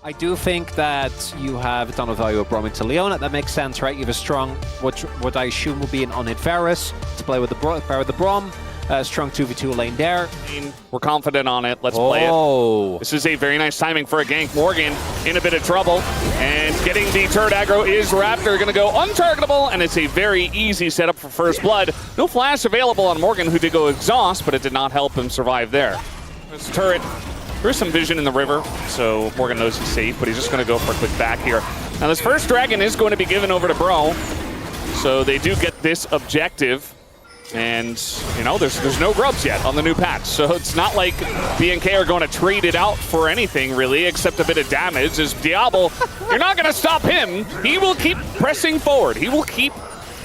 I do think that you have a ton of value of Braum into Leona. That makes sense, right? You have a strong, what I assume will be an unhit Varus to play with the Braum. Strong 2v2 lane there. We're confident on it. Let's play it. This is a very nice timing for a gank. Morgan in a bit of trouble. And getting the turret aggro is Raptor. Going to go untargetable. And it's a very easy setup for first blood. No flash available on Morgan, who did go exhaust, but it did not help him survive there. This turret. There's some vision in the river, so Morgan knows he's safe, but he's just going to go for a quick back here. Now this first dragon is going to be given over to Bro. So they do get this objective. And, you know, there's no grubs yet on the new patch, so it's not like BNK are going to trade it out for anything, really, except a bit of damage. As Diablo, you're not going to stop him. He will keep pressing forward. He will keep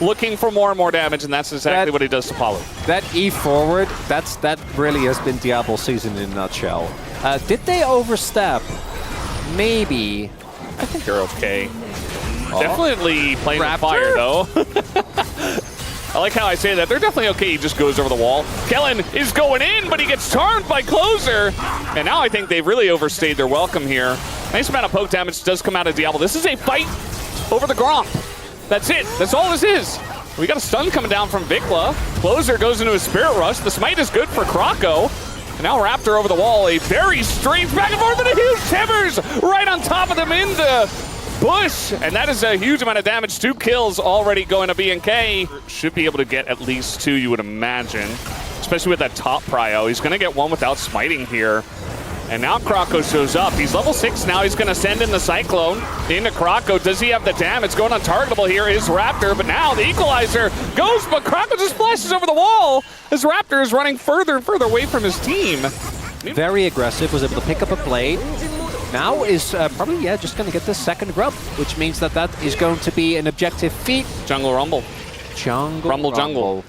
looking for more and more damage, and that's exactly what he does to Palu. That E forward, that really has been Diablo's season in a nutshell. Did they overstep? Maybe. I think they're okay. Definitely playing with fire, though. I like how I say that. They're definitely okay. He just goes over the wall. Kellen is going in, but he gets charmed by Closer. And now I think they've really overstayed their welcome here. Nice amount of poke damage does come out of Diablo. This is a fight over the Gromp. That's it. That's all this is. We got a stun coming down from Vikla. Closer goes into a Spirit Rush. The smite is good for Krako. And now Raptor over the wall. A very strange back and forth and a huge Timbers right on top of them in the Bush, and that is a huge amount of damage. 2 kills already going to BNK. Should be able to get at least 2, you would imagine, especially with that top prio. He's going to get 1 without smiting here. And now Krako shows up. He's level 6 now. He's going to send in the Cyclone into Krako. Does he have the damage? Going untargetable here is Raptor, but now the Equalizer goes, but Krako just flashes over the wall as Raptor is running further and further away from his team. Very aggressive, was able to pick up a blade. Now is probably, just going to get the second grub, which means that is going to be an objective feat. Jungle Rumble. Rumble. Jungle.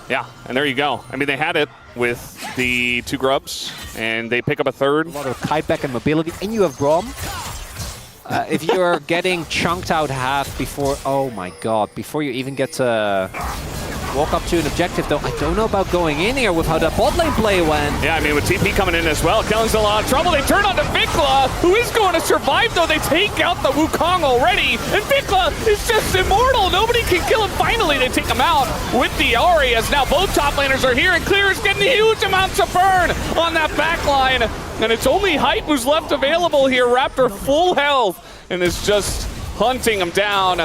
Yeah, and there you go. I mean, they had it with the 2 grubs, and they pick up a third. A lot of kiteback and mobility, and you have Braum. If you're getting chunked out half before, oh my god, before you even get to walk up to an objective, though, I don't know about going in here with how that bot lane play went. Yeah, I mean, with TP coming in as well, Kellen's in a lot of trouble. They turn on to Vikla, who is going to survive, though. They take out the Wukong already, and Vikla is just immortal. Nobody can kill him. Finally, they take him out with the Ahri, as now both top laners are here, and Clear is getting huge amounts of burn on that back line. And it's only Hype who's left available here. Raptor full health, and is just hunting him down,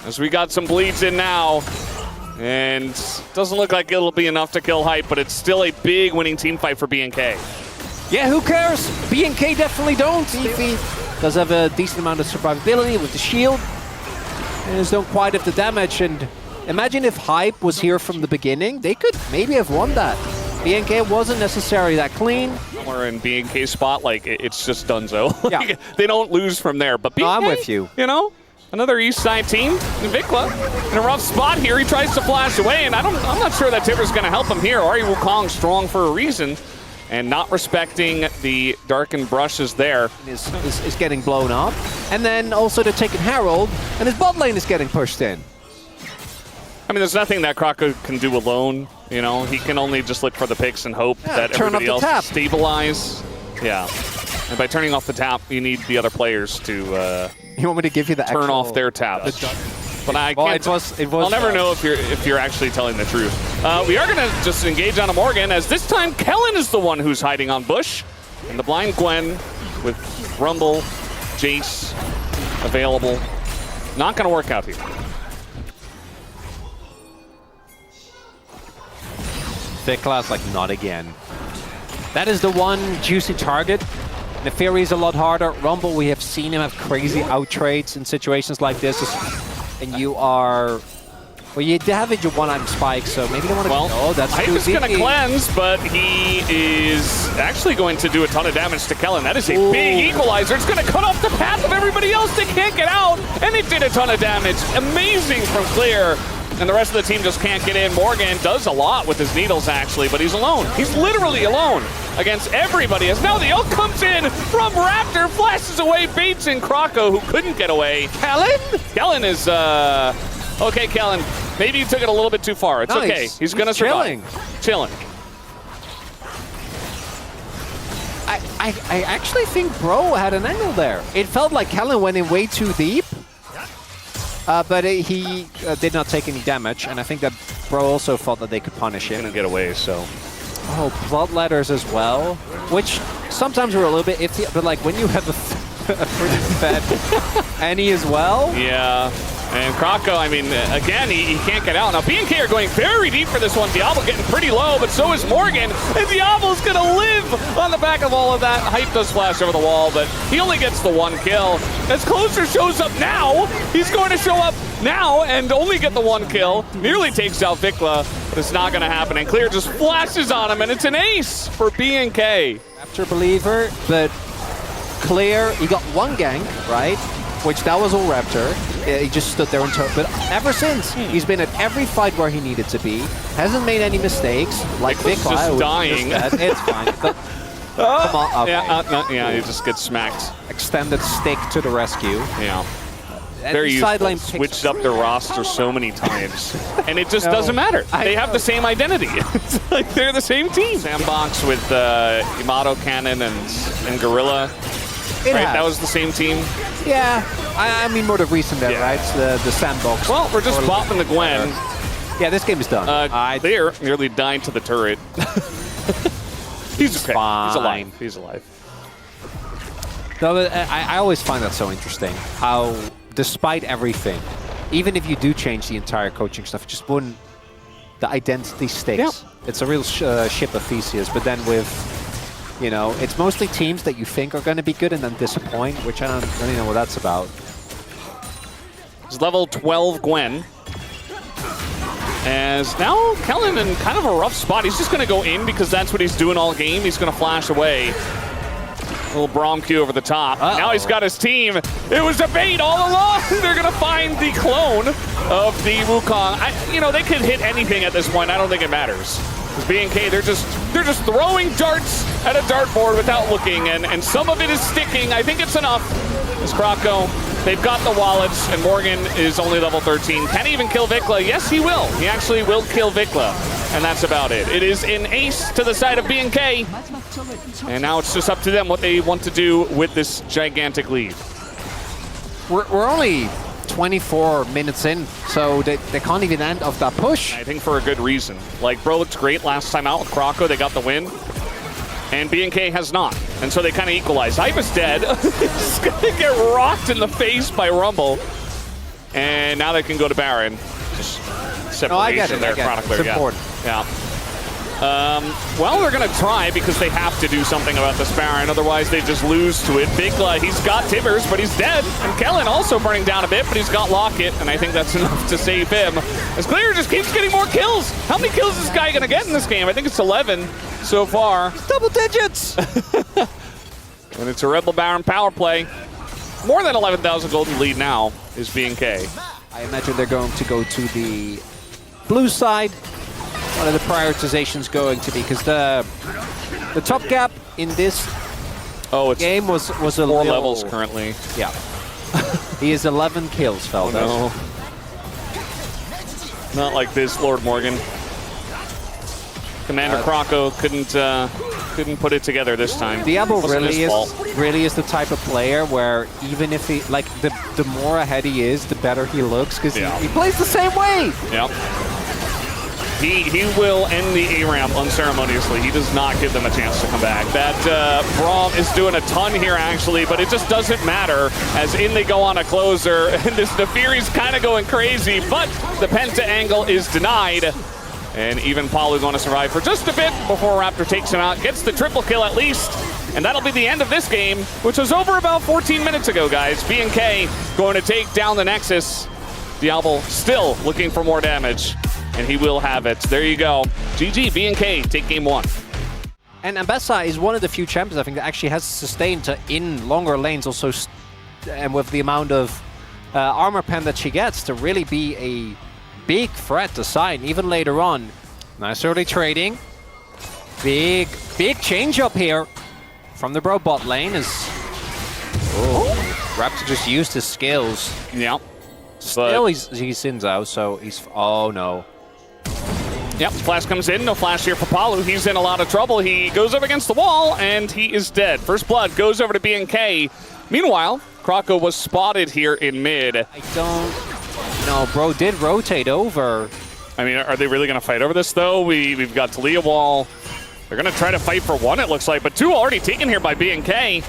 as we got some bleeds in now. And doesn't look like it'll be enough to kill Hype, but it's still a big winning team fight for BNK. Yeah, who cares? BNK definitely don't. Eevee does have a decent amount of survivability with the shield. And just don't quite have the damage. And imagine if Hype was here from the beginning, they could maybe have won that. BNK wasn't necessarily that clean. We're in BNK's spot, like, it's just donezo. Yeah. They don't lose from there. But BNK, no, I'm with you. You know? Another East Side team, Vikla, in a rough spot here. He tries to flash away, and I'm not sure that Timbers going to help him here. Ahri Wukong strong for a reason, and not respecting the darkened brushes there. Is getting blown up. And then also they're taking Herald, and his bot lane is getting pushed in. I mean, there's nothing that Krako can do alone. You know, he can only just look for the picks and hope that everybody else stabilize. Yeah. And by turning off the tap, you need the other players to you want me to give you the turn off their taps. But I can't. I'll never know if you're actually telling the truth. We are going to just engage on a Morgan, as this time Kellen is the one who's hiding on Bush. And the blind Gwen with Rumble, Jace available. Not going to work out here. Vikla's like, not again. That is the one juicy target. Neferi is a lot harder. Rumble, we have seen him have crazy out trades in situations like this. And you are... Well, you have it, your one-arm spike, so maybe you don't want to... Well, that's Hype is going to cleanse, but he is actually going to do a ton of damage to Kellen. That is a big equalizer. It's going to cut off the path of everybody else. They can't get out, and it did a ton of damage. Amazing from Clear. And the rest of the team just can't get in. Morgan does a lot with his needles, actually, but he's alone. He's literally alone against everybody. As now the ult comes in from Raptor, flashes away, baits in Krako, who couldn't get away. Kellen is, okay, Kellen, maybe you took it a little bit too far. It's okay. He's going to survive. Chilling. I actually think Bro had an angle there. It felt like Kellen went in way too deep, but he did not take any damage, and I think that Bro also thought that they could punish him. Gonna get away, so. Oh, bloodletters as well, which sometimes were a little bit iffy, but like when you have a pretty fed Annie as well. Yeah. And Krako, I mean, again, he can't get out. Now, BNK are going very deep for this one. Diablo getting pretty low, but so is Morgan. And Diablo's going to live on the back of all of that. Hype does flash over the wall, but he only gets the 1 kill. As Closer shows up now, he's going to show up now and only get the 1 kill. Nearly takes out Vikla, but it's not going to happen. And Clear just flashes on him, and it's an ace for BNK. After Believer, but Clear, he got 1 gank, right? Which that was all Raptor. He just stood there and took. But ever since, he's been at every fight where he needed to be. Hasn't made any mistakes. Like Viklas Vikla, just dying. It's fine. But, come on. Okay. Yeah, he just gets smacked. Extended stick to the rescue. Yeah. Very useful. Switched up their roster so many times. And it just doesn't matter. They have the same identity. It's like they're the same team. Sandbox with Yamato Cannon and Gorilla. That was the same team. Yeah, I mean more the recent there, right? The Sandbox. Well, we're just bopping the Gwen. Yeah, this game is done. Clear nearly dying to the turret. He's okay. Fine. He's alive. He's alive. No, but I always find that so interesting. How, despite everything, even if you do change the entire coaching stuff, just wouldn't the identity sticks. Yeah. It's a real ship of Theseus. But then with, you know, it's mostly teams that you think are going to be good and then disappoint, which I don't really know what that's about. It's level 12 Gwen. As now Kellen in kind of a rough spot. He's just going to go in because that's what he's doing all game. He's going to flash away. A little Braum Q over the top. Now he's got his team. It was a bait all along. They're going to find the clone of the Wukong. You know, they could hit anything at this point. I don't think it matters. Because BNK, they're just throwing darts at a dartboard without looking, and some of it is sticking. I think it's enough. As Krako, they've got the wallets, and Morgan is only level 13. Can he even kill Vikla? Yes, he will. He actually will kill Vikla, and that's about it. It is an ace to the side of BNK, and now it's just up to them what they want to do with this gigantic lead. We're only 24 minutes in, so they can't even end off that push. I think for a good reason. Like, Bro looked great last time out with Krako. They got the win. And BNK has not. And so they kind of equalize. Hype is dead. He's going to get rocked in the face by Rumble. And now they can go to Baron. Just separation I get it. there. It's important. Yeah. Well, they're going to try because they have to do something about this Baron. Otherwise, they just lose to it. Vikla, he's got Tibbers, but he's dead. And Kellen also burning down a bit, but he's got Locket. And I think that's enough to save him. As Clear just keeps getting more kills. How many kills is this guy going to get in this game? I think it's 11 so far. Double digits! And it's a Rebel Baron power play. More than 11,000 golden lead now is BNK. I imagine they're going to go to the blue side. What are the prioritizations going to be? Because the top gap in this game was a 4 little... levels currently. Yeah. He is 11 kills, Feldas. Oh, no. Not like this, Lord Morgan. Commander Krako couldn't put it together this time. Diablo really is the type of player where even if he, like, the more ahead he is, the better he looks, because he plays the same way. Yep. He will end the A-ramp unceremoniously. He does not give them a chance to come back. That Braum is doing a ton here, actually, but it just doesn't matter, as in they go on a closer, and the Fury's kind of going crazy, but the Penta angle is denied. And even Palu going to survive for just a bit before Raptor takes him out, gets the triple kill at least. And that'll be the end of this game, which was over about 14 minutes ago, guys. BNK going to take down the Nexus. Diablo still looking for more damage, and he will have it. There you go. GG, BNK take game 1. And Ambessa is one of the few champions, I think, that actually has sustained in longer lanes also, and with the amount of armor pen that she gets, to really be a big threat to sign, even later on. Nice early trading. Big change up here from the Bro bot lane as Raptor just used his skills. Yeah. Still, he's Sinzao, so he's... Oh, no. Yep, flash comes in, no flash here for Palu. He's in a lot of trouble. He goes up against the wall, and he is dead. First blood goes over to BNK. Meanwhile, Krako was spotted here in mid. I don't know, bro did rotate over. I mean, are they really going to fight over this, though? We've got Talia wall. They're going to try to fight for one, it looks like, but two already taken here by BNK.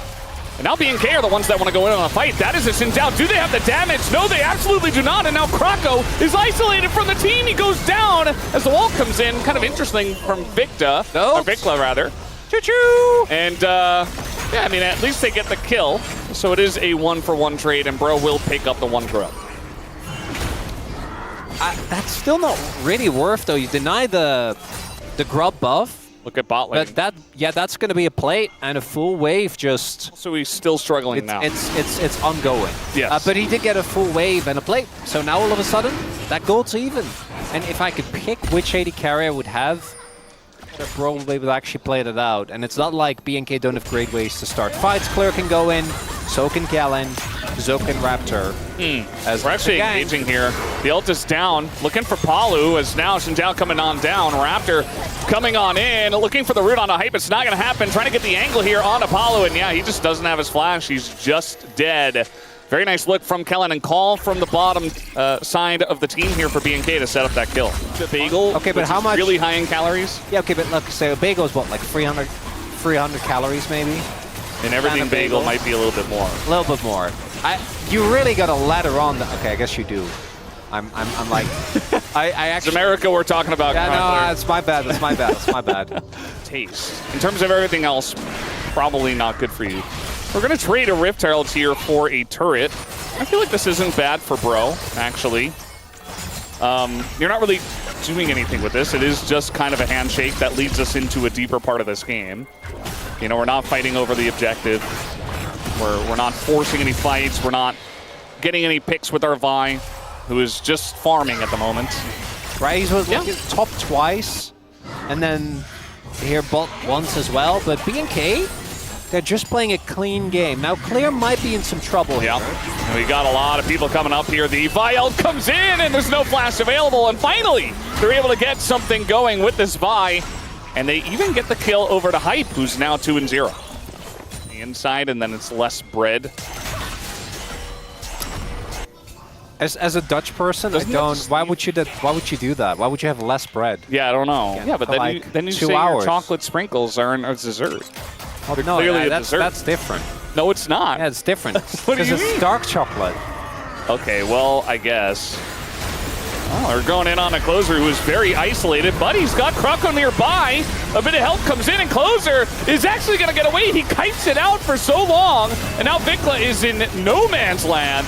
And now BNK are the ones that want to go in on a fight. That is a Sin down. Do they have the damage? No, they absolutely do not. And now Krako is isolated from the team. He goes down as the wall comes in. Kind of interesting from Victa, or Vikla rather. Choo-choo! And yeah, I mean, at least they get the kill. So it is a 1-for-1 trade, and Bro will pick up the 1 grub. That's still not really worth though. You deny the grub buff. Look at bot lane. But that's going to be a plate and a full wave. Just so he's still struggling now. It's ongoing. Yes. But he did get a full wave and a plate. So now all of a sudden that gold's even. And if I could pick which AD carry I would have, I probably would actually play it out. And it's not like BNK don't have great ways to start fights. Clear can go in, so can Kellen, so can Raptor. We're actually engaging here. The ult is down, looking for Palu, as now Shinjao coming on down. Raptor coming on in, looking for the root on a hype. It's not going to happen. Trying to get the angle here on Apollo, and yeah, he just doesn't have his flash. He's just dead. Very nice look from Kellen, and call from the bottom side of the team here for BNK to set up that kill. The Bagel, okay, but how much? Really high in calories. Yeah, okay, but look, so Bagel's what, like 300 calories maybe? And everything bagel might be a little bit more. A little bit more. You really got to ladder on the. Okay, I guess you do. I'm like, I actually. It's America we're talking about. Yeah, no, it's my bad. It's my bad. It's my bad. Taste. In terms of everything else, probably not good for you. We're gonna trade a Rift Herald here for a turret. I feel like this isn't bad for Bro, actually. You're not really doing anything with this. It is just kind of a handshake that leads us into a deeper part of this game. You know, we're not fighting over the objective. We're not forcing any fights. We're not getting any picks with our Vi, who is just farming at the moment. Right, he was looking top twice, and then here bot once as well. But BNK, they're just playing a clean game. Now Clear might be in some trouble here. And we got a lot of people coming up here. The Vi ult comes in, and there's no flash available. And finally, they're able to get something going with this Vi. And they even get the kill over to Hype, who's now 2-0. The inside, and then it's less bread. As a Dutch person, I don't. Why would you do that? Why would you have less bread? Yeah, I don't know. Yeah, but then you say your chocolate sprinkles are a dessert. Oh, no, clearly a dessert. That's different. No, it's not. Yeah, it's different. What do you mean? It's dark chocolate. Okay, well, I guess. Oh, they're going in on a Closer who is very isolated, but he's got Krako nearby. A bit of help comes in, and Closer is actually going to get away. He kites it out for so long, and now Vikla is in no man's land.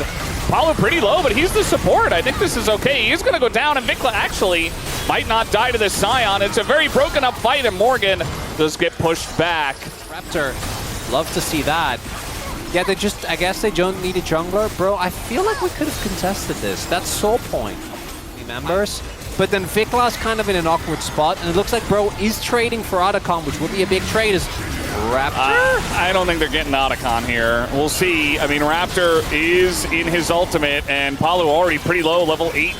Paulo pretty low, but he's the support. I think this is okay. He is going to go down, and Vikla actually might not die to this Scion. It's a very broken up fight, and Morgan does get pushed back. Raptor, love to see that. Yeah, I guess they don't need a jungler. Bro, I feel like we could have contested this. That's Soul Point. Members, but then Vikla's kind of in an awkward spot, and it looks like Bro is trading for Otacon, which would be a big trade. Is Raptor? I don't think they're getting Otacon here. We'll see. I mean, Raptor is in his ultimate, and Palu already pretty low, level 8.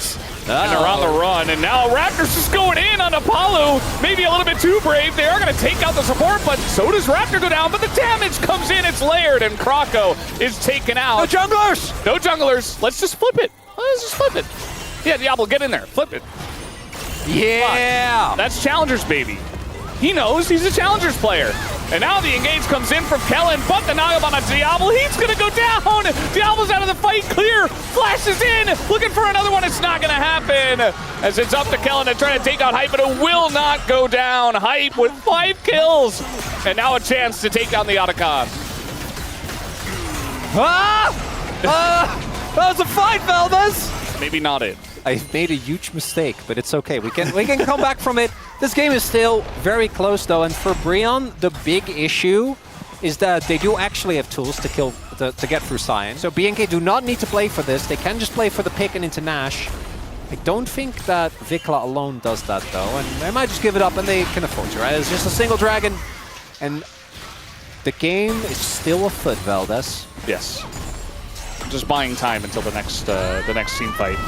And they're on the run, and now Raptor's just going in on Apollo. Maybe a little bit too brave. They are going to take out the support, but so does Raptor go down, but the damage comes in. It's layered, and Krako is taken out. No junglers! No junglers. Let's just flip it. Let's just flip it. Yeah, Diablo, get in there. Flip it. Yeah! That's Challengers, baby. He knows he's a Challengers player. And now the engage comes in from Kellen, but the knock on a Diablo. He's going to go down. Diablo's out of the fight. Clear. Flashes in. Looking for another one. It's not going to happen. As it's up to Kellen to try to take out Hype, but it will not go down. Hype with 5 kills. And now a chance to take down the Otacon. That was a fight, Veldas! Maybe not it. I made a huge mistake, but it's okay. We can come back from it. This game is still very close, though, and for Brion, the big issue is that they do actually have tools to kill to get through Scion. So BNK do not need to play for this. They can just play for the pick and into Nash. I don't think that Vikla alone does that, though, and they might just give it up, and they can afford to, right? It's just a single dragon, and the game is still afoot, Veldas. Yes. Just buying time until the next team fight.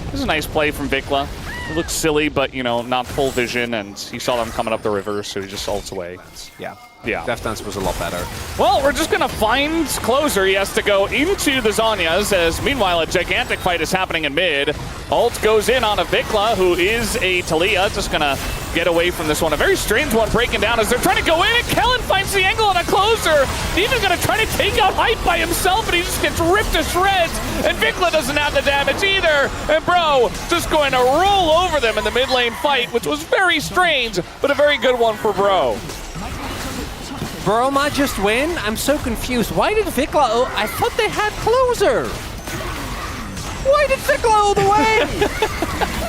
This is a nice play from Vikla. It looks silly, but, you know, not full vision, and he saw them coming up the river, so he just ults away. Yeah. Yeah. Death Dance was a lot better. Well, we're just going to find Closer. He has to go into the Zhonya's, as meanwhile a gigantic fight is happening in mid. Ult goes in on a Vikla, who is a Talia. Just going to get away from this one. A very strange one breaking down as they're trying to go in, and Kellen finds the angle on a Closer. Even going to try to take out Hype by himself, and he just gets ripped to shreds. And Vikla doesn't have the damage either. And Bro just going to roll over them in the mid lane fight, which was very strange, but a very good one for Bro. Bro might just win? I'm so confused. Why did Vikla... Oh, I thought they had Closer. Why did Vikla ult away?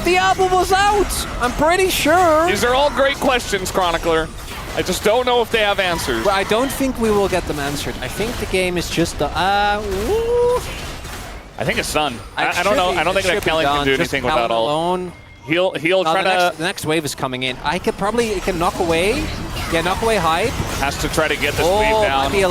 Diablo was out. I'm pretty sure. These are all great questions, Chronicler. I just don't know if they have answers. Well, I don't think we will get them answered. I think the game is just the... I think it's done. I don't know. I don't think that Kellen can do anything without ult. Alone. He'll try the next wave is coming in. I could probably... It can knock away. Yeah, knock away Hype. Has to try to get this wave down. Might be a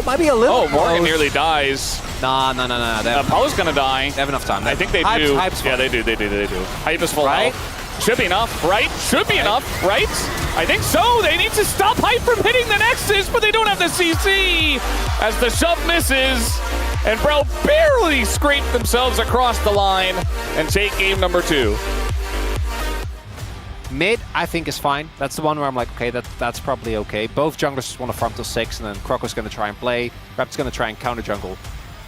might be a little. Oh, Morgan nearly dies. No. Apollo's gonna die. They have enough time. I think they do. Hype's yeah, they do. Hype is full right? health. Should be enough, right? Should be enough, right? I think so. They need to stop Hype from hitting the Nexus, but they don't have the CC. As the shove misses, and Bro barely scraped themselves across the line and take game number 2. Mid, I think, is fine. That's the one where I'm like, okay, that's probably okay. Both junglers just want to farm till 6, and then Croco's going to try and play. Rap's going to try and counter jungle.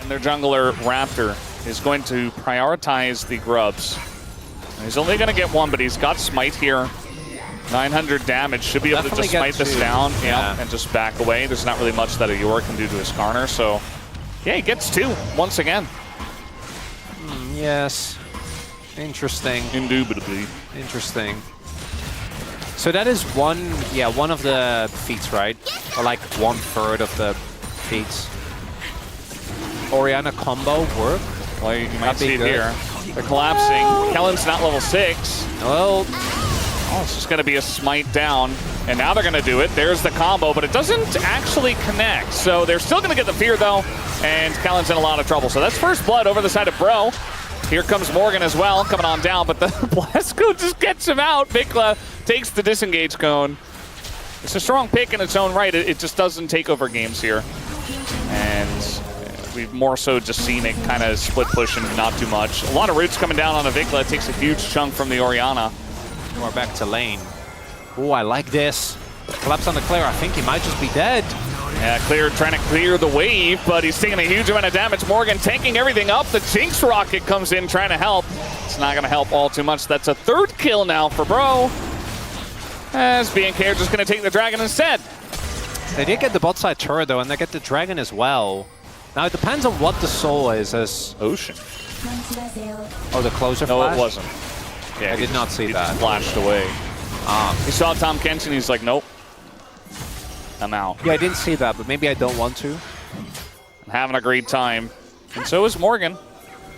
And their jungler, Raptor, is going to prioritize the grubs. He's only going to get one, but he's got Smite here. 900 damage. Should be able to just smite this down and just back away. There's not really much that a Yor can do to his Skarner, so... Yeah, he gets 2 once again. Yes. Interesting. Indubitably. Interesting. So that is one of the feats, right? Or like 1/3 of the feats. Orianna combo work? Well, you might see it here. They're collapsing. Kellen's not level 6. Well, it's just going to be a smite down. And now they're going to do it. There's the combo, but it doesn't actually connect. So they're still going to get the fear, though. And Kellen's in a lot of trouble. So that's first blood over the side of Bro. Here comes Morgan as well, coming on down, but the Blast Cone just gets him out. Vikla takes the disengage cone. It's a strong pick in its own right. It just doesn't take over games here. And we've more so just seen it kind of split push and not too much. A lot of roots coming down on a Vikla. It takes a huge chunk from the Orianna. We're back to lane. Oh, I like this. Collapse on the Claire. I think he might just be dead. Yeah, Clear trying to clear the wave, but he's taking a huge amount of damage. Morgan tanking everything up. The Jinx Rocket comes in trying to help. It's not going to help all too much. That's a 3rd kill now for Bro. As BNK are just going to take the Dragon instead. They did get the bot side turret, though, and they get the Dragon as well. Now, it depends on what the soul is as... Ocean. Oh, the Closer No, flash? it wasn't. Yeah, I did not see that. He flashed away. He saw Tom Kenton, he's like, nope. I'm out. Yeah, I didn't see that, but maybe I don't want to. I'm having a great time. And so is Morgan.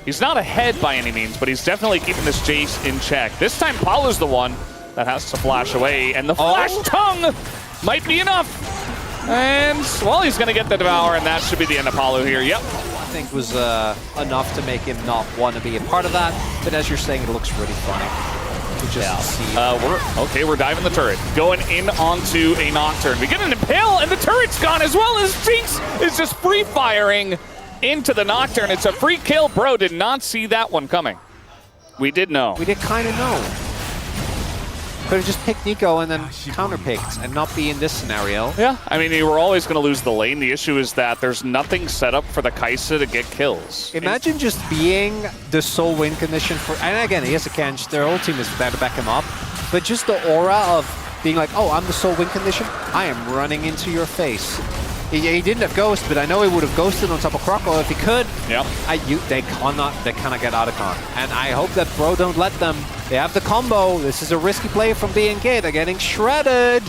He's not ahead by any means, but he's definitely keeping this Jace in check. This time, Paulu's the one that has to flash away, and the Flash Tongue might be enough. And, well, he's going to get the Devour, and that should be the end of Paulu here. Yep. I think was enough to make him not want to be a part of that, but as you're saying, it looks really funny. We're diving the turret. Going in onto a Nocturne. We get an Impale, and the turret's gone as well as Jinx is just free firing into the Nocturne. It's a free kill. Bro did not see that one coming. We did know. We did kind of know. Could have just picked Nico and then counterpicked and not be in this scenario. Yeah, I mean, you were always going to lose the lane. The issue is that there's nothing set up for the Kai'Sa to get kills. Imagine just being the sole win condition for... And again, he has a Kench. Their whole team is there to back him up. But just the aura of being like, oh, I'm the sole win condition. I am running into your face. He didn't have Ghost, but I know he would have ghosted on top of Croco if he could. Yep. They cannot get out of con. And I hope that Bro don't let them. They have the combo. This is a risky play from BNK. They're getting shredded.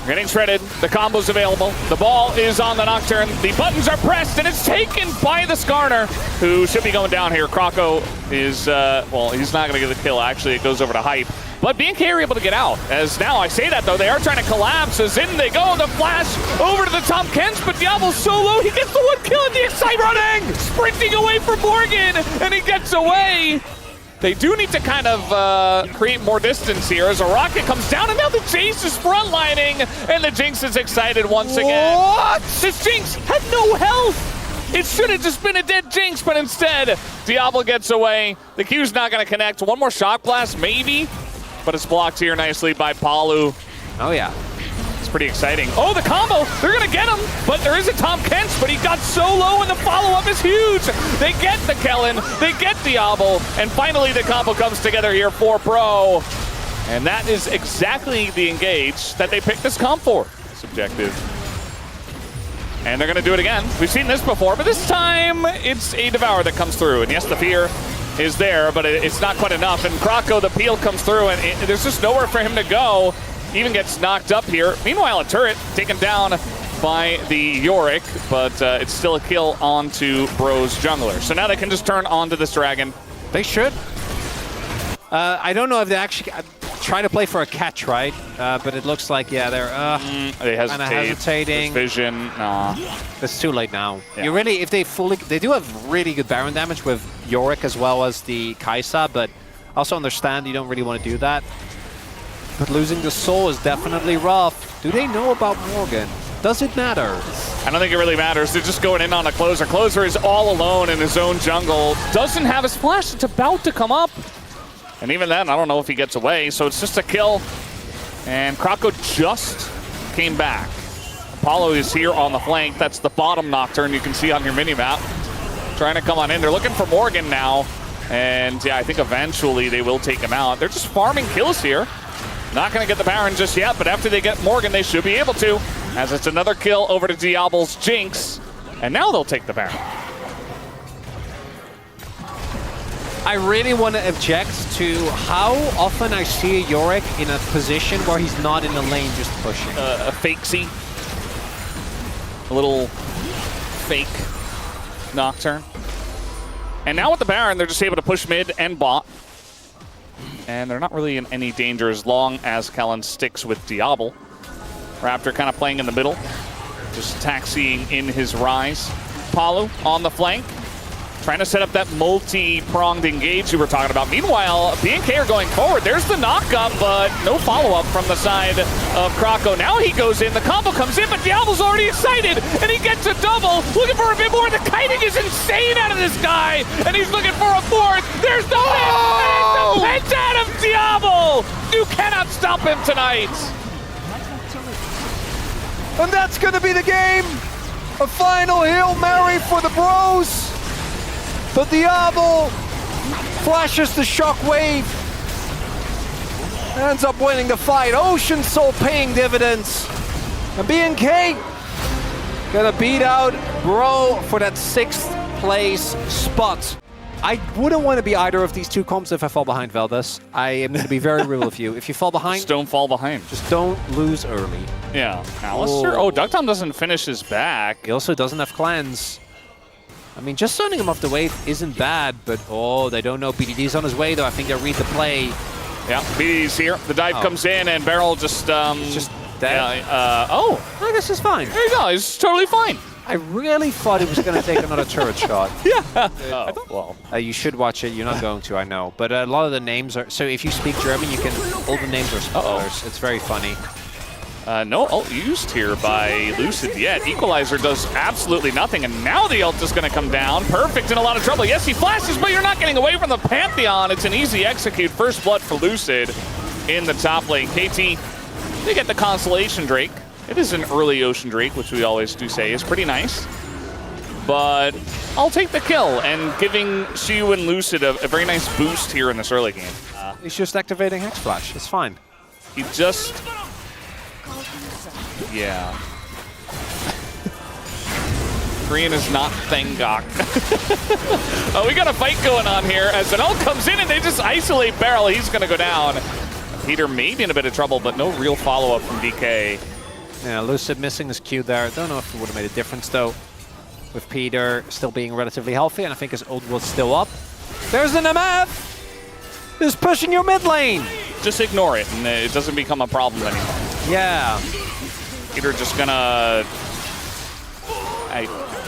Getting shredded. The combo's available. The ball is on the Nocturne. The buttons are pressed, and it's taken by the Skarner, who should be going down here. Croco is, well, he's not going to get the kill. Actually, it goes over to Hype. But BNK are able to get out. As now I say that, though, they are trying to collapse. As in they go. The flash over to the Tom Kench, but Diablo's so low. He gets the 1 kill, and the Excite running. Sprinting away from Morgan, and he gets away. They do need to kind of create more distance here as a rocket comes down, and now the Jace is frontlining, and the Jinx is excited once again. What? This Jinx had no health! It should have just been a dead Jinx, but instead, Diablo gets away. The Q's not going to connect. One more Shock Blast, maybe, but it's blocked here nicely by Palu. Oh, yeah. It's pretty exciting. Oh, the combo! They're gonna get him, but there is a Tom Kent's, but he got so low, and the follow-up is huge! They get the Kellen, they get Diablo, and finally the combo comes together here for Bro. And that is exactly the engage that they picked this comp for. Subjective. And they're gonna do it again. We've seen this before, but this time it's a Devour that comes through. And yes, the fear is there, but it's not quite enough. And Krako, the peel comes through, and there's just nowhere for him to go. Even gets knocked up here. Meanwhile, a turret taken down by the Yorick, but it's still a kill onto Bro's jungler. So now they can just turn onto this dragon. They should. I don't know if they actually trying to play for a catch, right? But it looks like, yeah, they're kind of hesitating. Vision, nah. It's too late now. Yeah. You really, if they do have really good Baron damage with Yorick as well as the Kaisa, but also understand you don't really want to do that. But losing the soul is definitely rough. Do they know about Morgan? Does it matter? I don't think it really matters. They're just going in on a closer. Closer is all alone in his own jungle. Doesn't have his flash. It's about to come up. And even then, I don't know if he gets away. So it's just a kill. And Krako just came back. Apollo is here on the flank. That's the bottom Nocturne you can see on your minimap. Trying to come on in. They're looking for Morgan now. And yeah, I think eventually they will take him out. They're just farming kills here. Not going to get the Baron just yet, but after they get Morgan, they should be able to, as it's another kill over to Diablo's Jinx, and now they'll take the Baron. I really want to object to how often I see a Yorick in a position where he's not in the lane just pushing. A fakesy. A little fake Nocturne. And now with the Baron, they're just able to push mid and bot. And they're not really in any danger as long as Kellen sticks with Diablo. Raptor kind of playing in the middle, just taxiing in his rise. Palu on the flank, trying to set up that multi-pronged engage you were talking about. Meanwhile, BNK are going forward. There's the knock-up, but no follow-up from the side of Krako. Now he goes in, the combo comes in, but Diablo's already excited, and he gets a double, looking for a bit more. The kiting is insane out of this guy, and he's looking for a fourth. There's the win, and it's the pinch out of Diablo. You cannot stop him tonight. And that's going to be the game. A final Hail Mary for the Bros. But Diablo flashes the shockwave. Ends up winning the fight. Ocean Soul paying dividends. And BNK gonna beat out Bro for that 6th place spot. I wouldn't want to be either of these two comps if I fall behind, Veldas. I am going to be very real with you. If you fall behind, Just don't fall behind. just don't lose early. Yeah. Alistair? Oh, Ducktom doesn't finish his back. He also doesn't have cleanse. I mean, just zoning him off the wave isn't bad, but oh, they don't know. BDD's on his way, though. I think they'll read the play. Yeah, BD's here. The dive comes in, and Beryl just dead. Yeah, oh, I guess it's fine. there you go. He's totally fine. I really thought he was going to take another turret shot. Yeah. Well, you should watch it. You're not going to, I know. But a lot of the names are... So if you speak German, you can... All the names are spoilers. It's very funny. No ult used here by Lucid yet. Equalizer does absolutely nothing, and now the ult is going to come down. Perfect, in a lot of trouble. Yes, he flashes, but you're not getting away from the Pantheon. It's an easy execute. First blood for Lucid in the top lane. KT, they get the Constellation Drake. It is an early Ocean Drake, which we always do say is pretty nice. But I'll take the kill, and giving Shiyu and Lucid a very nice boost here in this early game. He's just activating Hex Flash. It's fine. He just... Yeah. Korean is not Thangok. Oh, we got a fight going on here as an ult comes in and they just isolate Beryl. He's going to go down. Peter may be in a bit of trouble, but no real follow-up from DK. Yeah, Lucid missing his Q there. Don't know if it would have made a difference, though. With Peter still being relatively healthy, and I think his ult was still up. There's an MF! Who's pushing your mid lane? Just ignore it, and it doesn't become a problem anymore. Yeah. Peter just gonna...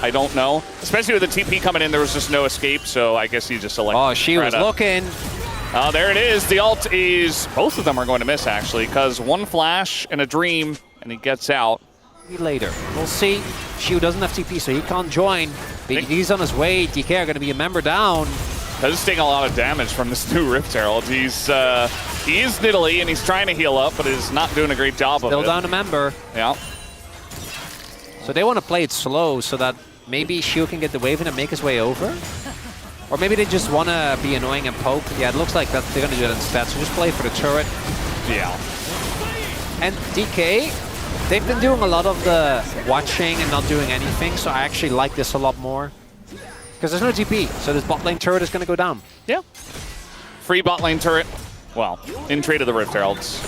I don't know. Especially with the TP coming in, there was just no escape, so I guess he just selected. Oh, she was looking. Oh, there it is. The ult is, both of them are going to miss, actually, because one flash and a dream, and he gets out. Later. We'll see. Shiu doesn't have TP, so he can't join. He's on his way. DK are going to be a member down. He's taking a lot of damage from this new Rift Herald. He is Nidalee, and he's trying to heal up, but is not doing a great job of it. Still down a member. Yeah. So they want to play it slow so that maybe Shiu can get the wave in and make his way over. Or maybe they just want to be annoying and poke. Yeah, it looks like that they're going to do it instead. So just play for the turret. Yeah. And DK, they've been doing a lot of the watching and not doing anything. So I actually like this a lot more. Because there's no TP. So this bot lane turret is going to go down. Yeah. Free bot lane turret. Well, in trade of the Rift Heralds.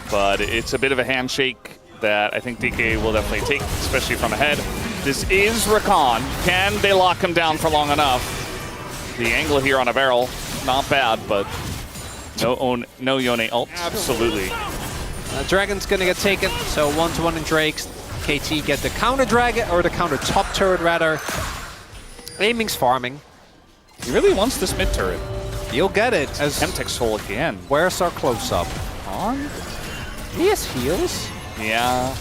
But it's a bit of a handshake that I think DK will definitely take, especially from ahead. This is Rakan. Can they lock him down for long enough? The angle here on a barrel, not bad, but no Yone ult. Absolutely. Dragon's gonna get taken, so 1-1 in Drake's. KT get the counter dragon, or the counter top turret rather. Aiming's farming. He really wants this mid turret. You'll get it. As Temtech Soul again. Where's our close up? On? He has heals. Yeah.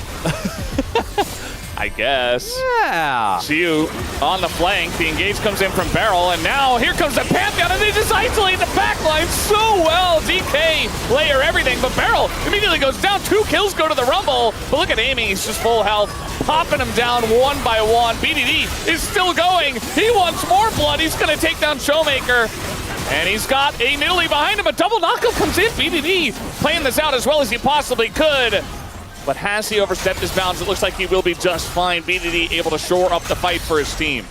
I guess. Yeah. Shiu on the flank. The engage comes in from Barrel, and now here comes the Pantheon, and they just isolate the backline so well. DK layer everything, but Barrel immediately goes down. 2 kills go to the Rumble, but look at aiming. He's just full health, popping him down one by one. BDD is still going. He wants more blood. He's going to take down Showmaker. And he's got a Nidalee behind him. A double knockup comes in. BDD playing this out as well as he possibly could. But has he overstepped his bounds? It looks like he will be just fine. BDD able to shore up the fight for his team.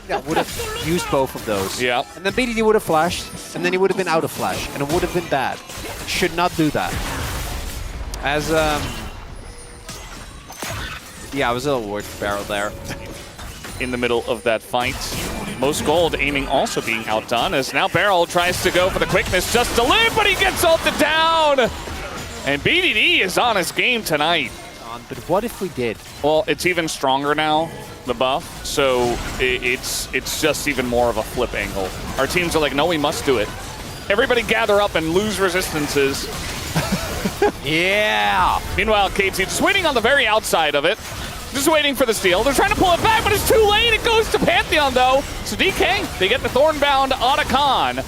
Yeah, would have used both of those. Yeah. And then BDD would have flashed, and then he would have been out of flash, and it would have been bad. Should not do that. As, yeah, I was a little worried for Barrel there. In the middle of that fight. Most Gold aiming also being outdone as now Barrel tries to go for the quickness just to live, but he gets ulted down. And BDD is on his game tonight. But what if we did? Well, it's even stronger now, the buff, so it's just even more of a flip angle. Our teams are like, no, we must do it. Everybody gather up and lose resistances. Yeah! Meanwhile, KT just waiting on the very outside of it. Just waiting for the steal. They're trying to pull it back, but it's too late. It goes to Pantheon, though. So DK, they get the Thornbound Otacon.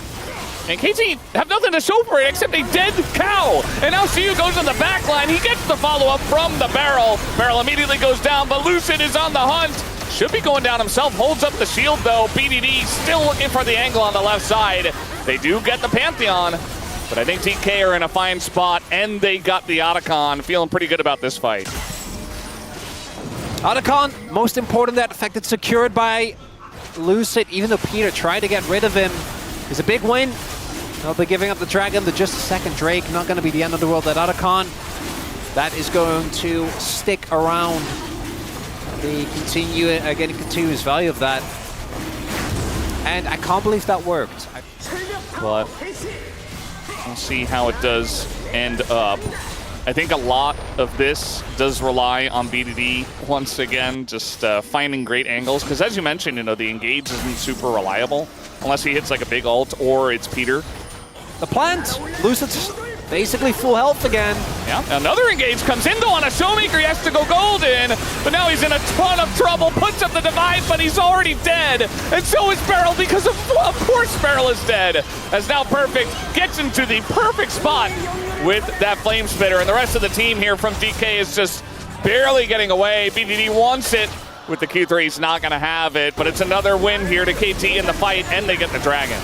And KT have nothing to show for it except a dead cow. And now Shiu goes on the back line. He gets the follow-up from the Barrel. Barrel immediately goes down, but Lucid is on the hunt. Should be going down himself. Holds up the shield, though. BDD still looking for the angle on the left side. They do get the Pantheon, but I think DK are in a fine spot, and they got the Otacon. Feeling pretty good about this fight. Otacon, most important that the fact it's secured by Lucid, even though Peter tried to get rid of him. It's a big win. They'll be giving up the Dragon to just a second. Drake, not going to be the end of the world. That Otacon, that is going to stick around. They continue getting continuous value of that. And I can't believe that worked. But we'll see how it does end up. I think a lot of this does rely on BDD once again, just finding great angles. Because as you mentioned, you know, the engage isn't super reliable unless he hits like a big ult or it's Peter. The plant, Lucid's basically full health again. Yeah, another engage comes in though on a Showmaker. He has to go golden, but now he's in a ton of trouble. Puts up the divide, but he's already dead. And so is Barrel because of course Barrel is dead. As now Perfect gets into the perfect spot with that Flame Spitter, and the rest of the team here from DK is just barely getting away. BDD wants it. With the Q3, he's not going to have it, but it's another win here to KT in the fight, and they get the Dragon.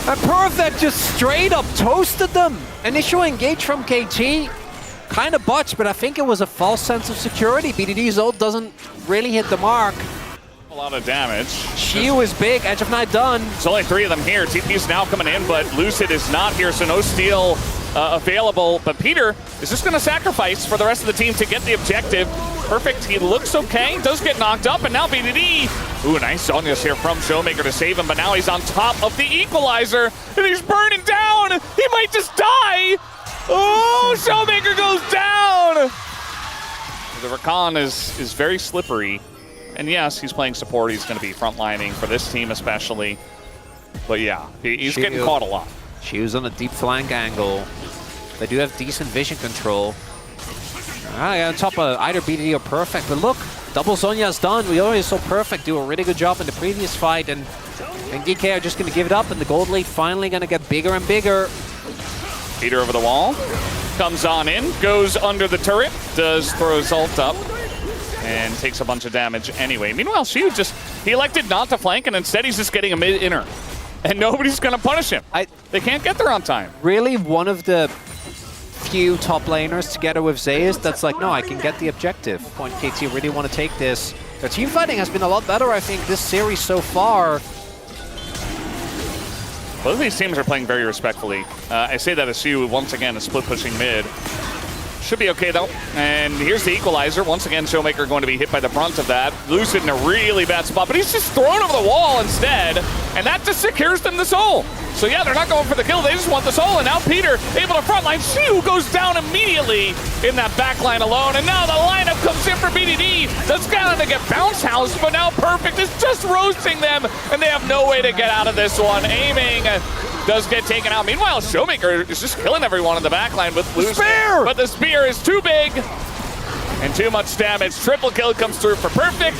And Perfect just straight up toasted them. Initial engage from KT, kind of botched, but I think it was a false sense of security. BDD's ult doesn't really hit the mark. A lot of damage. Shiu is big, Edge of Night done. There's only 3 of them here. TP's now coming in, but Lucid is not here, so no steal available. But Peter is just going to sacrifice for the rest of the team to get the objective. Perfect, he looks okay, does get knocked up, and now BDD. Ooh, nice Zonius here from Showmaker to save him, but now he's on top of the equalizer, and he's burning down. He might just die. Oh, Showmaker goes down. The Rakan is very slippery. And yes, he's playing support. He's going to be frontlining for this team especially. But yeah, he's getting caught a lot. Shiu's on a deep flank angle. They do have decent vision control. On top of either BDD or Perfect, but look, double Sonya's done. We already saw Perfect do a really good job in the previous fight, and DK are just going to give it up, and the gold lead finally going to get bigger and bigger. Peter over the wall, comes on in, goes under the turret, does throw his ult up, and takes a bunch of damage anyway. Meanwhile, Shiu he elected not to flank, and instead he's just getting a mid-inner. And nobody's going to punish him. They can't get there on time. Really, one of the few top laners together with Zeus that's like, no, I can get the objective. Point KT really want to take this. Their team fighting has been a lot better, I think, this series so far. Both of these teams are playing very respectfully. I say that as Shiu, once again, is split pushing mid. Should be okay, though. And here's the equalizer. Once again, Showmaker going to be hit by the brunt of that. Lucid in a really bad spot, but he's just thrown over the wall instead, and that just secures them the soul. So yeah, they're not going for the kill, they just want the soul, and now Peter able to frontline. Shiu goes down immediately in that backline alone, and now the lineup comes in for BDD. That's going to get bounce house, but now Perfect is just roasting them, and they have no way to get out of this one. Aiming does get taken out. Meanwhile, Showmaker is just killing everyone in the backline with Lucid. Spear! But the spear is too big and too much damage. Triple kill comes through for Perfect,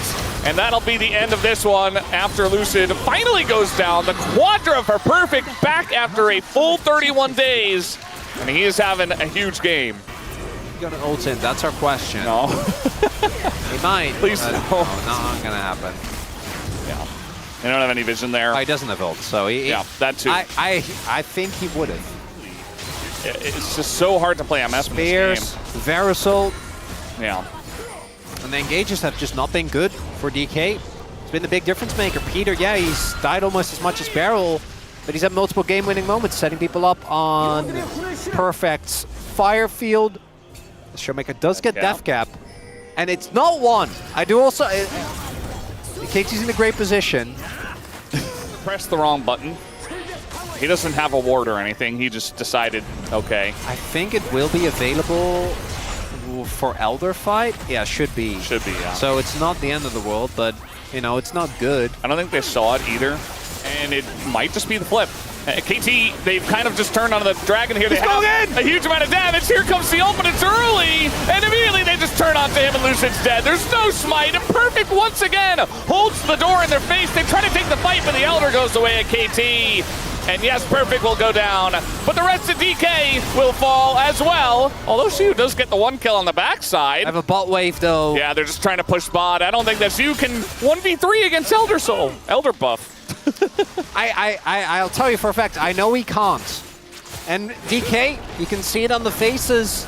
and that'll be the end of this one after Lucid finally goes down. The Quadra for Perfect back after a full 31 days, and he is having a huge game. He's gonna ult in, that's our question. No. He might. Please no. no. Not gonna happen. Yeah. They don't have any vision there. Oh, he doesn't have ult, so yeah, that too. I think he would have. It's just so hard to play MS in Spears, this game. Verisol, Yeah. and the engages have just not been good for DK. It's been the big difference maker. Peter, yeah, he's died almost as much as Beryl, but he's had multiple game-winning moments, setting people up on Perfect's fire field. The Showmaker does get Death Cap, and it's not one. I do also... KT's in a great position. Press the wrong button. He doesn't have a ward or anything. He just decided, okay. I think it will be available for Elder fight. Yeah, should be. Should be, yeah. So it's not the end of the world, but, you know, it's not good. I don't think they saw it either, and it might just be the flip. KT, they've kind of just turned on the dragon here. They have a huge amount of damage. Here comes the ult, but it's early, and immediately they just turn onto him, and Lucid's dead. There's no smite, and Perfect once again holds the door in their face. They try to take the fight, but the Elder goes away at KT. And yes, Perfect will go down, but the rest of DK will fall as well. Although Shiu does get the one kill on the backside. I have a bot wave, though. Yeah, they're just trying to push bot. I don't think that Shiu can 1v3 against Elder Soul. Elder buff. I'll tell you for a fact, I know he can't. And DK, you can see it on the faces.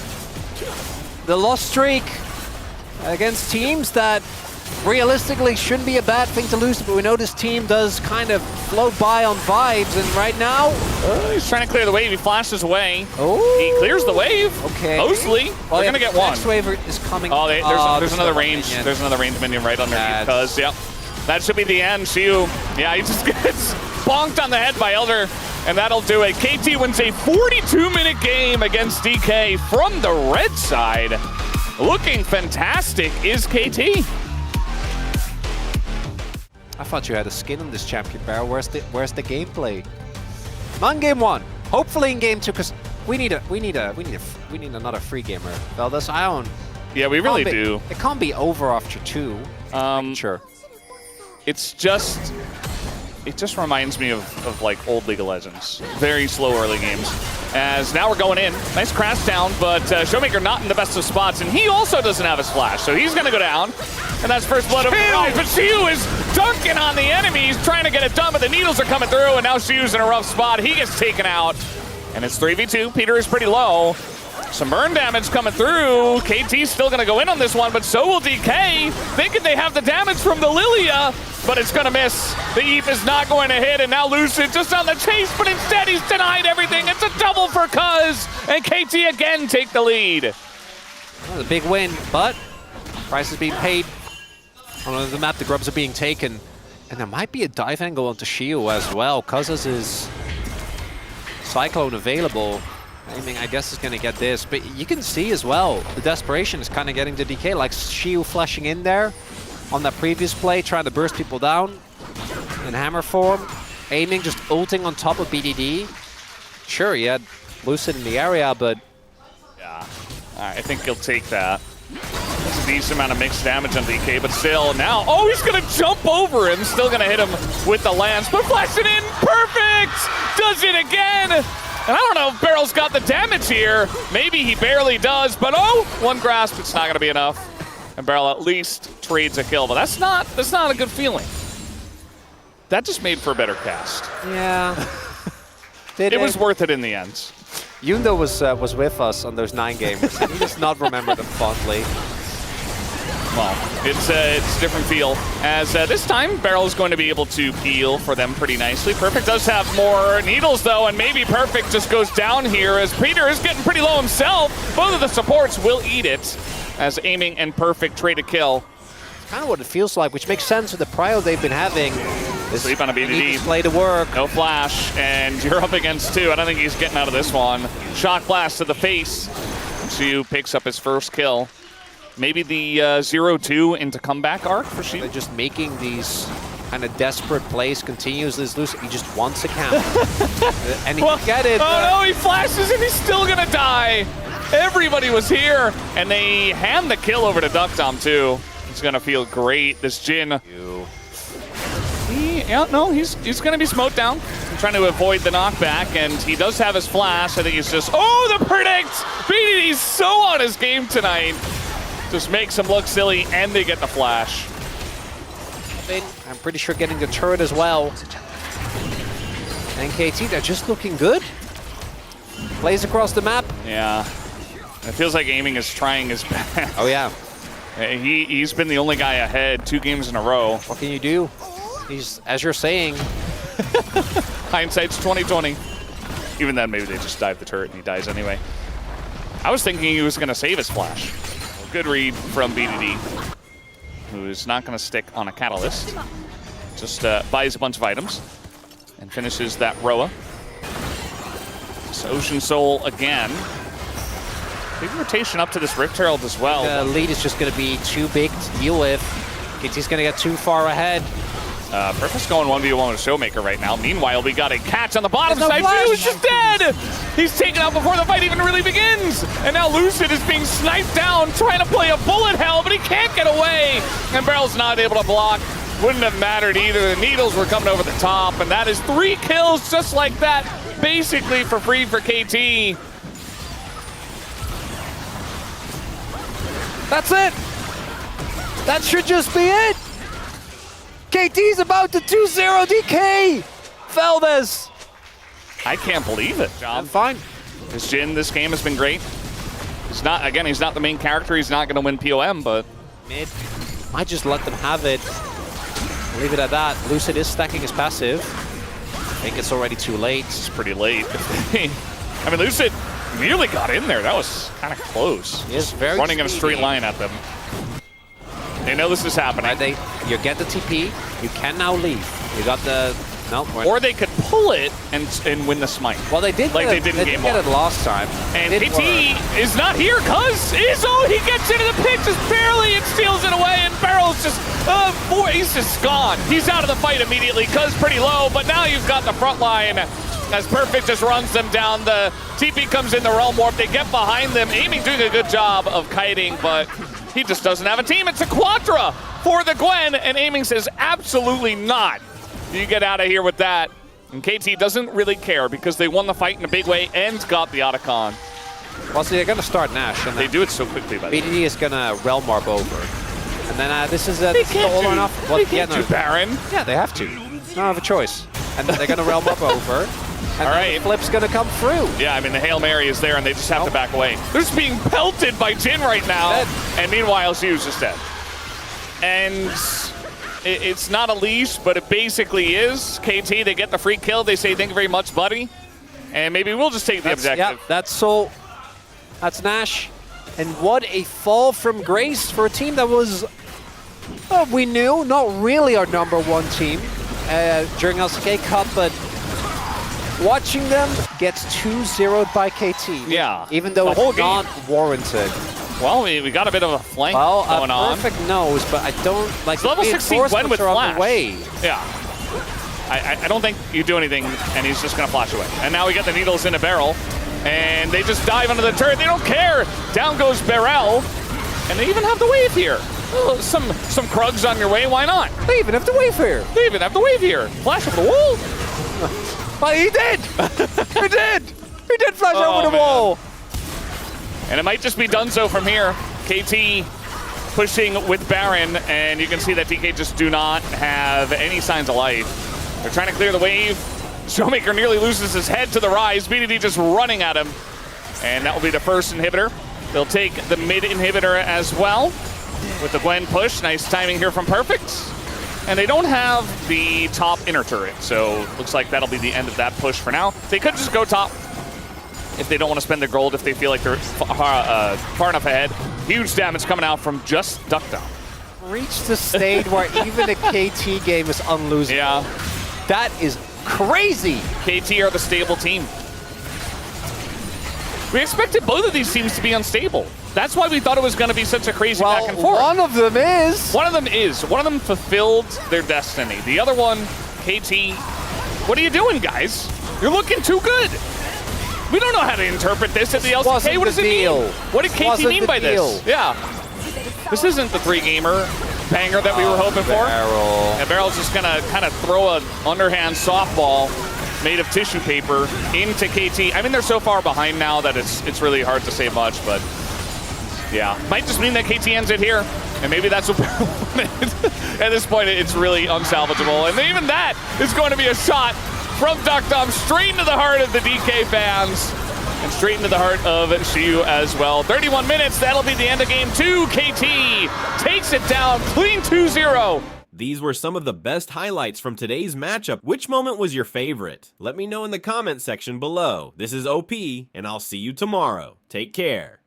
The loss streak against teams that realistically shouldn't be a bad thing to lose, but we know this team does kind of float by on vibes, and right now... he's trying to clear the wave, he flashes away. Oh. He clears the wave, okay. mostly. They're gonna get one. Next wave is coming. Oh, there's another range. Minion. There's another range minion right underneath, because, yep. That should be the end, Shiu. Yeah, he just gets bonked on the head by Elder, and that'll do it. KT wins a 42-minute game against DK from the red side. Looking fantastic is KT. I thought you had a skin on this champion, Barrow. Where's the gameplay? Not in game one. Hopefully in game two, because we need another free gamer. Veldas, I don't. Yeah, we really do. It can't be over after two. Sure. It just reminds me of like old League of Legends. Very slow early games. As now we're going in. Nice crash down, but Showmaker not in the best of spots, and he also doesn't have his flash, so he's gonna go down. And that's first blood of Rise, but Shiu is dunking on the enemies, trying to get it done, but the needles are coming through, and now Shiu's in a rough spot. He gets taken out, and it's 3v2. Peter is pretty low. Some burn damage coming through. KT's still gonna go in on this one, but so will DK, thinking they have the damage from the Lilia, but it's gonna miss. The Eve is not going to hit, and now Lucid just on the chase, but instead he's denied everything. It's a double for Cuz, and KT again take the lead. Well, a big win, but price is being paid. On the map, the grubs are being taken, and there might be a dive angle onto Shiu as well. Cuz is Cyclone available. Aiming, I guess, is going to get this, but you can see as well, the desperation is kind of getting to DK, like Shiu flashing in there on that previous play, trying to burst people down in hammer form. Aiming, just ulting on top of BDD. Sure, he had Lucid in the area, but... Yeah, I think he'll take that. That's a decent amount of mixed damage on DK, but still now... Oh, he's going to jump over him. Still going to hit him with the lance, but flash it in. Perfect! Does it again! And I don't know if Barrel's got the damage here. Maybe he barely does, but oh! One grasp, it's not going to be enough. And Barrel at least trades a kill, but that's not a good feeling. That just made for a better cast. Yeah. It was worth it in the end. Yundo was with us on those 9 games. He does not remember them fondly. Well, it's a different feel. As this time, Barrel is going to be able to peel for them pretty nicely. Perfect does have more needles, though, and maybe Perfect just goes down here as Peter is getting pretty low himself. Both of the supports will eat it as Aiming and Perfect trade a kill. It's kind of what it feels like, which makes sense with the prio they've been having. Sleep on a BDD. Play to work. No flash, and you're up against 2. I don't think he's getting out of this one. Shock blast to the face. Shu picks up his first kill. Maybe the 0-2 into comeback arc for Shu. They're just making these kind of desperate plays continues this loose. He just wants a count. And he can get it. Oh no, he flashes and he's still gonna die. Everybody was here, and they hand the kill over to Duckdom too. It's gonna feel great. This Jin. He's gonna be smoked down. I'm trying to avoid the knockback, and he does have his flash. I think he's just, oh, the predict! BDD's so on his game tonight. Just makes him look silly, and they get the flash. I'm pretty sure getting the turret as well. And KT, they're just looking good. Plays across the map. Yeah. It feels like Aiming is trying his best. Oh, yeah. He's been the only guy ahead 2 games in a row. What can you do? He's, as you're saying, hindsight's 20/20. Even then, maybe they just dive the turret and he dies anyway. I was thinking he was going to save his flash. Good read from BDD, who is not going to stick on a catalyst. Just buys a bunch of items and finishes that Roa. So Ocean Soul again. Big rotation up to this Rift Herald as well. The lead is just going to be too big to deal with. KT's going to get too far ahead. Perfect's going 1v1 with Showmaker right now. Meanwhile, we got a catch on the bottom side. Who's just dead! He's taken out before the fight even really begins! And now Lucid is being sniped down, trying to play a bullet hell, but he can't get away! And Barrel's not able to block. Wouldn't have mattered either. The needles were coming over the top, and that is 3 kills just like that, basically for free for KT. That's it! That should just be it! KT's about to 2-0 DK! Feldes! I can't believe it. I'm fine. This Jin, this game has been great. He's not the main character. He's not going to win POM, but... Mid. Might just let them have it. Leave it at that. Lucid is stacking his passive. I think it's already too late. It's pretty late. I mean, Lucid nearly got in there. That was kind of close. He is very running in a straight line at them. They know this is happening. You get the TP, you can now leave. You got the... No, or they could pull it and win the smite. Well, they did like they did in game 1. They did it last time. And KT is not here because Izzo, he gets into the pit just barely and steals it away, and Barrel's just, he's just gone. He's out of the fight immediately because pretty low, but now you've got the front line as Perfect just runs them down. The TP comes in the Realm Warp. They get behind them. Aiming doing a good job of kiting, but he just doesn't have a team. It's a Quadra for the Gwen, and Aiming says absolutely not. You get out of here with that. And KT doesn't really care because they won the fight in a big way and got the Otacon. Well, see, they're going to start Nash. And they do it so quickly, by the way. BDD is going to Realm Warp over. And then this is they can't all do, or nothing. Well, they can't do Baron. Yeah, they have to. They don't have a choice. And they're going to Realm Warp over. And all right. The flip's going to come through. Yeah, I mean, the Hail Mary is there, and they just have to back away. They're just being pelted by Jin right now. And meanwhile, Xu's just dead. And it's not a leash, but it basically is. KT, they get the free kill. They say, thank you very much, buddy. And maybe we'll just take the objective. Yeah, that's Soul. That's Nash. And what a fall from grace for a team that was, we knew, not really our #1 team during LCK Cup, but watching them gets 2-0'd by KT. Yeah. Even though it's not warranted. Well, we got a bit of a flank going on. Perfect knows, but I don't like it's level 16 Gwen with flash. way. Yeah. I don't think you do anything, and he's just going to flash away. And now we get the needles in a barrel, and they just dive under the turret. They don't care. Down goes Barrel, and they even have the wave here. Oh, some Krugs on your way, why not? They even have the wave here. They even have the wave here. Flash over the wall. But he did! He did! He did flash over the wall! And it might just be done so from here. KT pushing with Baron, and you can see that DK just do not have any signs of life. They're trying to clear the wave. Showmaker nearly loses his head to the rise. BDD just running at him. And that will be the first inhibitor. They'll take the mid inhibitor as well with the Gwen push. Nice timing here from Perfect. And they don't have the top inner turret, so looks like that'll be the end of that push for now. They could just go top if they don't want to spend their gold, if they feel like they're far enough ahead. Huge damage coming out from just Duck Down. Reached the stage where even a KT game is unlosable. Yeah. That is crazy. KT are the stable team. We expected both of these teams to be unstable. That's why we thought it was going to be such a crazy back and forth. One of them is. One of them is. One of them fulfilled their destiny. The other one, KT, what are you doing, guys? You're looking too good. We don't know how to interpret this at the LCK. What does it mean? What did KT mean by this? Yeah. This isn't the 3-gamer banger that we were hoping for. And Barrel's just going to kind of throw an underhand softball made of tissue paper into KT. I mean, they're so far behind now that it's really hard to say much, but yeah. Might just mean that KT ends it here, and maybe that's what Barrel wanted. At this point, it's really unsalvageable, and even that is going to be a shot from Duckdom straight into the heart of the DK fans, and straight into the heart of Shiyu as well. 31 minutes, that'll be the end of game 2. KT takes it down, clean 2-0. These were some of the best highlights from today's matchup. Which moment was your favorite? Let me know in the comment section below. This is OP, and I'll see you tomorrow. Take care.